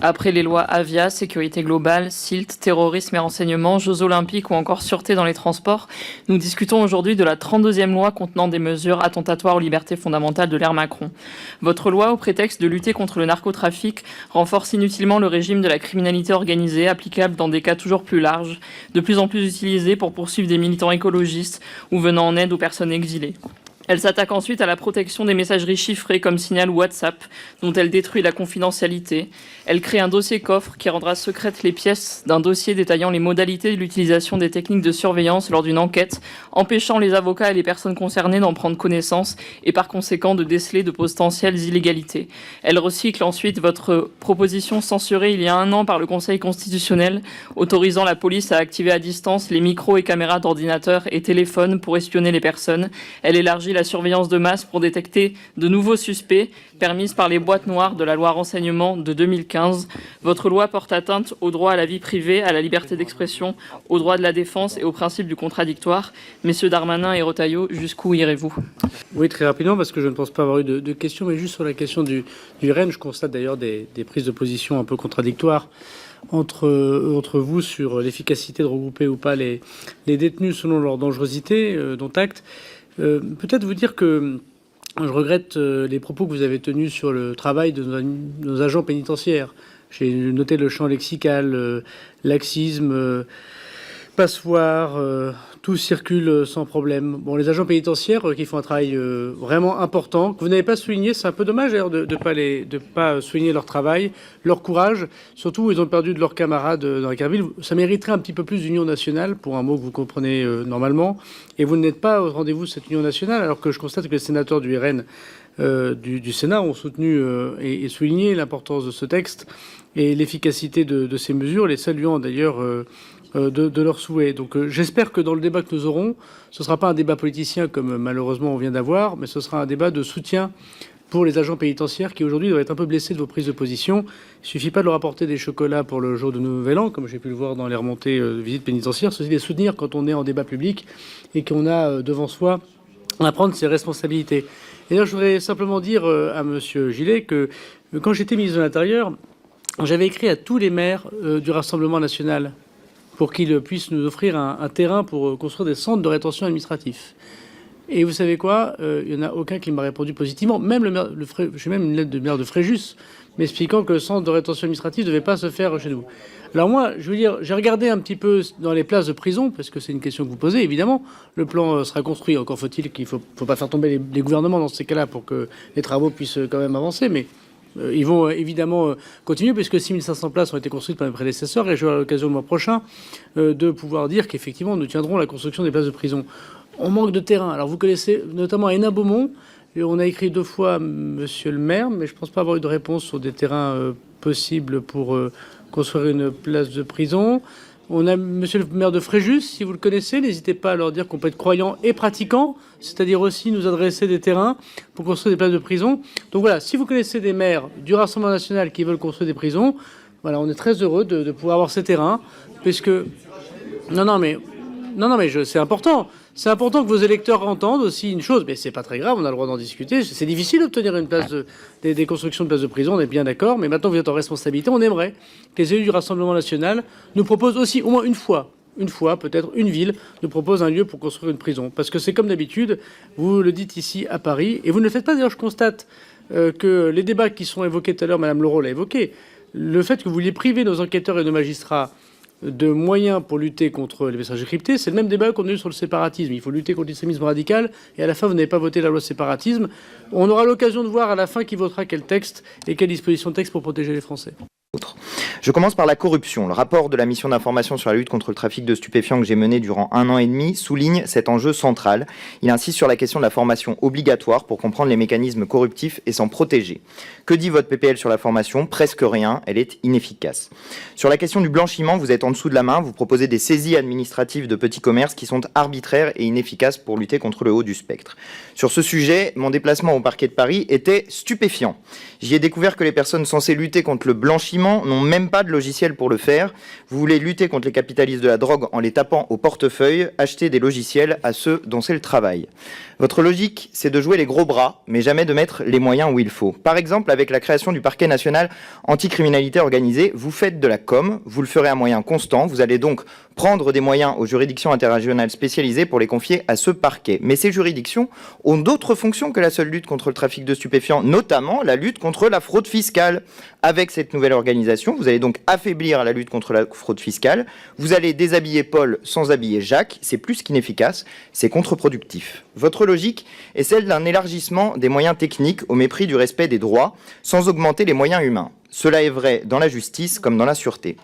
Après les lois Avia, sécurité globale, SILT, terrorisme et renseignement, Jeux olympiques ou encore sûreté dans les transports, nous discutons aujourd'hui de la 32e loi contenant des mesures attentatoires aux libertés fondamentales de l'ère Macron. Votre loi, au prétexte de lutter contre le narcotrafic, renforce inutilement le régime de la criminalité organisée, applicable dans des cas toujours plus larges, de plus en plus utilisé pour poursuivre des militants écologistes ou venant en aide aux personnes exilées. Elle s'attaque ensuite à la protection des messageries chiffrées comme Signal ou WhatsApp, dont elle détruit la confidentialité. Elle crée un dossier coffre qui rendra secrètes les pièces d'un dossier détaillant les modalités de l'utilisation des techniques de surveillance lors d'une enquête, empêchant les avocats et les personnes concernées d'en prendre connaissance et par conséquent de déceler de potentielles illégalités. Elle recycle ensuite votre proposition censurée il y a 1 an par le Conseil constitutionnel, autorisant la police à activer à distance les micros et caméras d'ordinateur et téléphones pour espionner les personnes. Elle élargit la surveillance de masse pour détecter de nouveaux suspects, permise par les boîtes noires de la loi renseignement de 2015. Votre loi porte atteinte au droit à la vie privée, à la liberté d'expression, au droit de la défense et au principe du contradictoire. Messieurs Darmanin et Retailleau, jusqu'où irez-vous? Oui, très rapidement, parce que je ne pense pas avoir eu de questions, mais juste sur la question du RN, je constate d'ailleurs des prises de position un peu contradictoires entre vous sur l'efficacité de regrouper ou pas les détenus selon leur dangerosité, dont acte. Peut-être vous dire que je regrette les propos que vous avez tenus sur le travail de nos agents pénitentiaires. J'ai noté le champ lexical, laxisme, passoire, tout circule sans problème. Bon, les agents pénitentiaires qui font un travail vraiment important, que vous n'avez pas souligné, c'est un peu dommage d'ailleurs de pas souligner leur travail, leur courage. Surtout, ils ont perdu de leurs camarades dans la Carville. Ça mériterait un petit peu plus d'union nationale, pour un mot que vous comprenez normalement. Et vous n'êtes pas au rendez-vous de cette union nationale, alors que je constate que les sénateurs du RN du Sénat ont soutenu et souligné l'importance de ce texte et l'efficacité de ces mesures, les saluant d'ailleurs de leurs souhaits. Donc j'espère que dans le débat que nous aurons, ce ne sera pas un débat politicien comme malheureusement on vient d'avoir, mais ce sera un débat de soutien pour les agents pénitentiaires qui aujourd'hui doivent être un peu blessés de vos prises de position. Il ne suffit pas de leur apporter des chocolats pour le jour de Nouvel An, comme j'ai pu le voir dans les remontées de visites pénitentiaires, c'est aussi les soutenir quand on est en débat public et qu'on a devant soi à prendre ses responsabilités. Et d'ailleurs, je voudrais simplement dire à Monsieur Gillet que quand j'étais ministre de l'Intérieur, j'avais écrit à tous les maires du Rassemblement national pour qu'ils puissent nous offrir un terrain pour construire des centres de rétention administratifs. Et vous savez quoi, il n'y en a aucun qui m'a répondu positivement. Même j'ai même une lettre de maire de Fréjus m'expliquant que le centre de rétention administrative ne devait pas se faire chez nous. Alors moi, je veux dire, j'ai regardé un petit peu dans les places de prison, parce que c'est une question que vous posez, évidemment. Le plan sera construit, encore faut-il qu'il ne faut pas faire tomber les gouvernements dans ces cas-là pour que les travaux puissent quand même avancer, mais ils vont évidemment continuer, puisque 6500 places ont été construites par mes prédécesseurs, et j'aurai l'occasion le mois prochain de pouvoir dire qu'effectivement nous tiendrons la construction des places de prison. On manque de terrain. Alors vous connaissez notamment à Hénin-Beaumont, et on a écrit 2 fois Monsieur le maire, mais je ne pense pas avoir eu de réponse sur des terrains possibles pour construire une place de prison. On a Monsieur le maire de Fréjus, si vous le connaissez, n'hésitez pas à leur dire qu'on peut être croyant et pratiquant, c'est-à-dire aussi nous adresser des terrains pour construire des places de prison. Donc voilà, si vous connaissez des maires du Rassemblement national qui veulent construire des prisons, voilà, on est très heureux de pouvoir avoir ces terrains, puisque... Non, mais c'est important. C'est important que vos électeurs entendent aussi une chose, mais c'est pas très grave, on a le droit d'en discuter. C'est difficile d'obtenir une place des constructions de places de prison, on est bien d'accord, mais maintenant vous êtes en responsabilité, on aimerait que les élus du Rassemblement national nous proposent aussi, au moins une fois, peut-être une ville, nous propose un lieu pour construire une prison. Parce que c'est comme d'habitude, vous le dites ici à Paris, et vous ne le faites pas, d'ailleurs je constate que les débats qui sont évoqués tout à l'heure, Madame Leroux l'a évoqué, le fait que vous vouliez priver nos enquêteurs et nos magistrats de moyens pour lutter contre les messages cryptés, c'est le même débat qu'on a eu sur le séparatisme. Il faut lutter contre l'islamisme radical, et à la fin, vous n'avez pas voté la loi séparatisme. On aura l'occasion de voir à la fin qui votera quel texte et quelle disposition de texte pour protéger les Français. Je commence par la corruption. Le rapport de la mission d'information sur la lutte contre le trafic de stupéfiants que j'ai mené durant 1 an et demi souligne cet enjeu central. Il insiste sur la question de la formation obligatoire pour comprendre les mécanismes corruptifs et s'en protéger. Que dit votre PPL sur la formation? Presque rien, elle est inefficace. Sur la question du blanchiment, vous êtes en dessous de la main, vous proposez des saisies administratives de petits commerces qui sont arbitraires et inefficaces pour lutter contre le haut du spectre. Sur ce sujet, mon déplacement au parquet de Paris était stupéfiant. J'y ai découvert que les personnes censées lutter contre le blanchiment n'ont même pas de logiciel pour le faire. Vous voulez lutter contre les capitalistes de la drogue en les tapant au portefeuille, acheter des logiciels à ceux dont c'est le travail. Votre logique, c'est de jouer les gros bras, mais jamais de mettre les moyens où il faut. Par exemple, avec la création du parquet national anticriminalité organisée, vous faites de la com, vous le ferez à moyens constants, vous allez donc prendre des moyens aux juridictions interrégionales spécialisées pour les confier à ce parquet. Mais ces juridictions ont d'autres fonctions que la seule lutte contre le trafic de stupéfiants, notamment la lutte contre la fraude fiscale. Avec cette nouvelle organisation, vous allez donc affaiblir la lutte contre la fraude fiscale, vous allez déshabiller Paul sans habiller Jacques, c'est plus qu'inefficace, c'est contre-productif. Votre logique est celle d'un élargissement des moyens techniques au mépris du respect des droits, sans augmenter les moyens humains. Cela est vrai dans la justice comme dans la sûreté.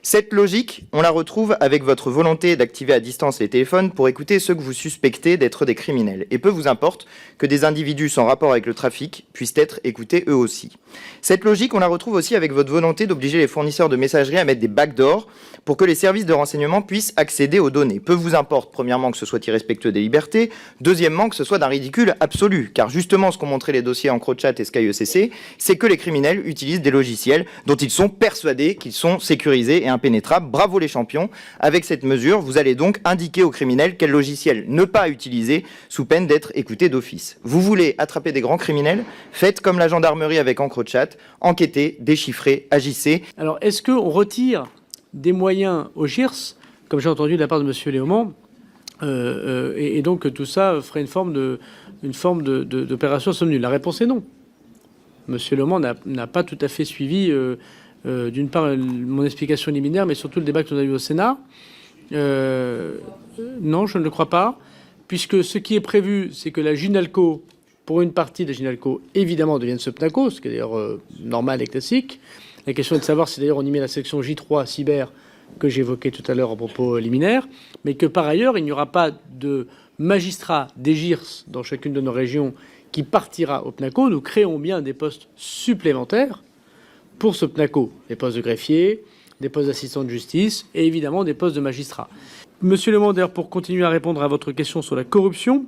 Cette logique, on la retrouve avec votre volonté d'activer à distance les téléphones pour écouter ceux que vous suspectez d'être des criminels. Et peu vous importe que des individus sans rapport avec le trafic puissent être écoutés eux aussi. Cette logique, on la retrouve aussi avec votre volonté d'obliger les fournisseurs de messagerie à mettre des backdoors pour que les services de renseignement puissent accéder aux données. Peu vous importe, premièrement, que ce soit irrespectueux des libertés, deuxièmement, que ce soit d'un ridicule absolu. Car justement, ce qu'ont montré les dossiers EncroChat et SkyECC, c'est que les criminels utilisent des logiciels dont ils sont persuadés qu'ils sont sécurisés et impénétrables. Bravo les champions. Avec cette mesure, vous allez donc indiquer aux criminels quel logiciel ne pas utiliser sous peine d'être écoutés d'office. Vous voulez attraper des grands criminels? Faites comme la gendarmerie avec EncroChat, enquêtez, déchiffrez, agissez. Alors, est-ce qu'on retire des moyens au GIRS, comme j'ai entendu de la part de M. Léaumont, et donc tout ça ferait une forme d'opération somme nulle? La réponse est non. M. Léaumont n'a pas tout à fait suivi, d'une part, mon explication liminaire, mais surtout le débat que nous avons eu au Sénat. Non, je ne le crois pas, puisque ce qui est prévu, c'est que la Ginalco, pour une partie de la Ginalco, évidemment, devienne Sepnaco, ce qui est d'ailleurs normal et classique. La question est de savoir si d'ailleurs on y met la section J3 cyber que j'évoquais tout à l'heure en propos liminaire, mais que par ailleurs, il n'y aura pas de magistrat des GIRS dans chacune de nos régions qui partira au PNACO. Nous créons bien des postes supplémentaires pour ce PNACO, des postes de greffier, des postes d'assistant de justice et évidemment des postes de magistrats. Monsieur le Mandaire, pour continuer à répondre à votre question sur la corruption,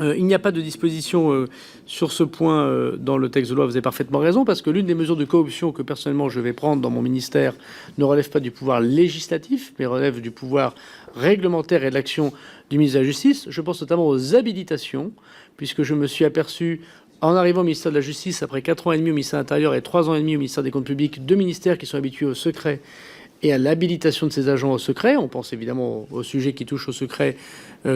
il n'y a pas de disposition sur ce point dans le texte de loi. Vous avez parfaitement raison, parce que l'une des mesures de corruption que personnellement je vais prendre dans mon ministère ne relève pas du pouvoir législatif, mais relève du pouvoir réglementaire et de l'action du ministre de la Justice. Je pense notamment aux habilitations, puisque je me suis aperçu, en arrivant au ministère de la Justice, après 4 ans et demi au ministère de l'Intérieur et 3 ans et demi au ministère des Comptes Publics, 2 ministères qui sont habitués au secret et à l'habilitation de ces agents au secret. On pense évidemment au sujet qui touche au secret,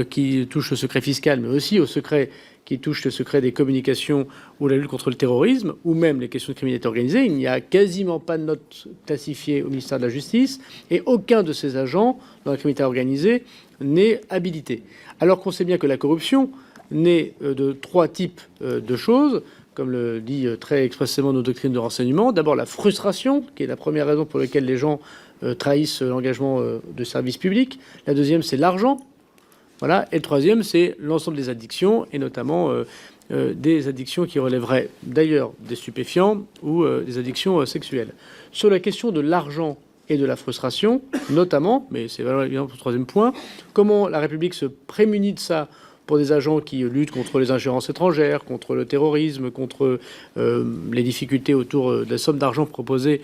qui touche le secret fiscal, mais aussi au secret qui touche le secret des communications ou la lutte contre le terrorisme, ou même les questions de criminalité organisée. Il n'y a quasiment pas de notes classifiées au ministère de la Justice, et aucun de ces agents dans la criminalité organisée n'est habilité. Alors qu'on sait bien que la corruption naît de 3 types de choses, comme le dit très expressément nos doctrines de renseignement. D'abord, la frustration, qui est la première raison pour laquelle les gens trahissent l'engagement de service public. La deuxième, c'est l'argent. Voilà. Et le troisième, c'est l'ensemble des addictions, et notamment des addictions qui relèveraient d'ailleurs des stupéfiants ou des addictions sexuelles. Sur la question de l'argent et de la frustration, notamment, mais c'est valable évidemment pour le troisième point, comment la République se prémunit de ça pour des agents qui luttent contre les ingérences étrangères, contre le terrorisme, contre les difficultés autour de la somme d'argent proposée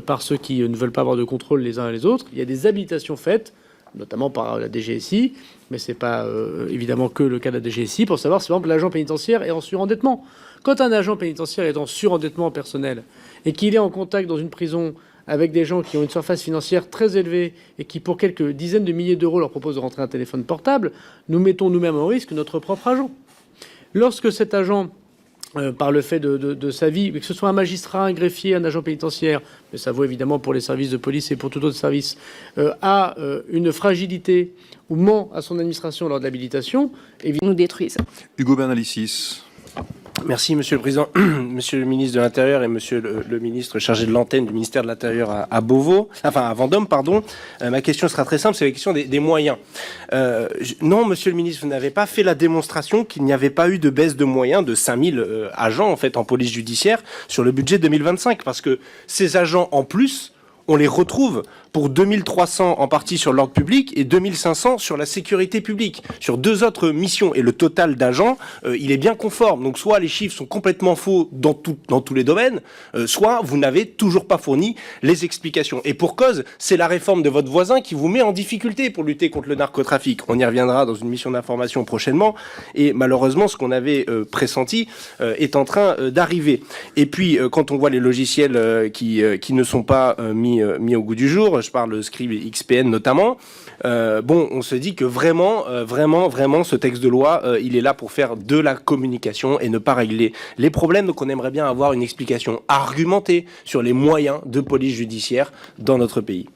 par ceux qui ne veulent pas avoir de contrôle les uns et les autres. Il y a des habilitations faites, notamment par la DGSI, mais ce n'est pas évidemment que le cas de la DGSI, pour savoir si par exemple l'agent pénitentiaire est en surendettement. Quand un agent pénitentiaire est en surendettement personnel et qu'il est en contact dans une prison avec des gens qui ont une surface financière très élevée et qui, pour quelques dizaines de milliers d'euros, leur proposent de rentrer un téléphone portable, nous mettons nous-mêmes en risque notre propre agent. Lorsque cet agent, par le fait de sa vie, que ce soit un magistrat, un greffier, un agent pénitentiaire, mais ça vaut évidemment pour les services de police et pour tout autre service, a une fragilité ou ment à son administration lors de l'habilitation, évidemment, nous détruisent. Hugo Bernalicis. Merci, Monsieur le Président. Monsieur le ministre de l'Intérieur et Monsieur le ministre chargé de l'antenne du ministère de l'Intérieur à Beauvau, enfin à Vendôme, pardon. Ma question sera très simple, c'est la question des moyens. Non, Monsieur le ministre, vous n'avez pas fait la démonstration qu'il n'y avait pas eu de baisse de moyens de 5000 agents en fait en police judiciaire sur le budget 2025, parce que ces agents en plus on les retrouve pour 2300 en partie sur l'ordre public et 2500 sur la sécurité publique, sur 2 autres missions. Et le total d'agents, il est bien conforme. Donc soit les chiffres sont complètement faux dans tous les domaines, soit vous n'avez toujours pas fourni les explications. Et pour cause, c'est la réforme de votre voisin qui vous met en difficulté pour lutter contre le narcotrafic. On y reviendra dans une mission d'information prochainement. Et malheureusement, ce qu'on avait pressenti est en train d'arriver. Et puis, quand on voit les logiciels qui ne sont pas mis au goût du jour, je parle de Scribe et XPN notamment, on se dit que vraiment, ce texte de loi, il est là pour faire de la communication et ne pas régler les problèmes. Donc on aimerait bien avoir une explication argumentée sur les moyens de police judiciaire dans notre pays.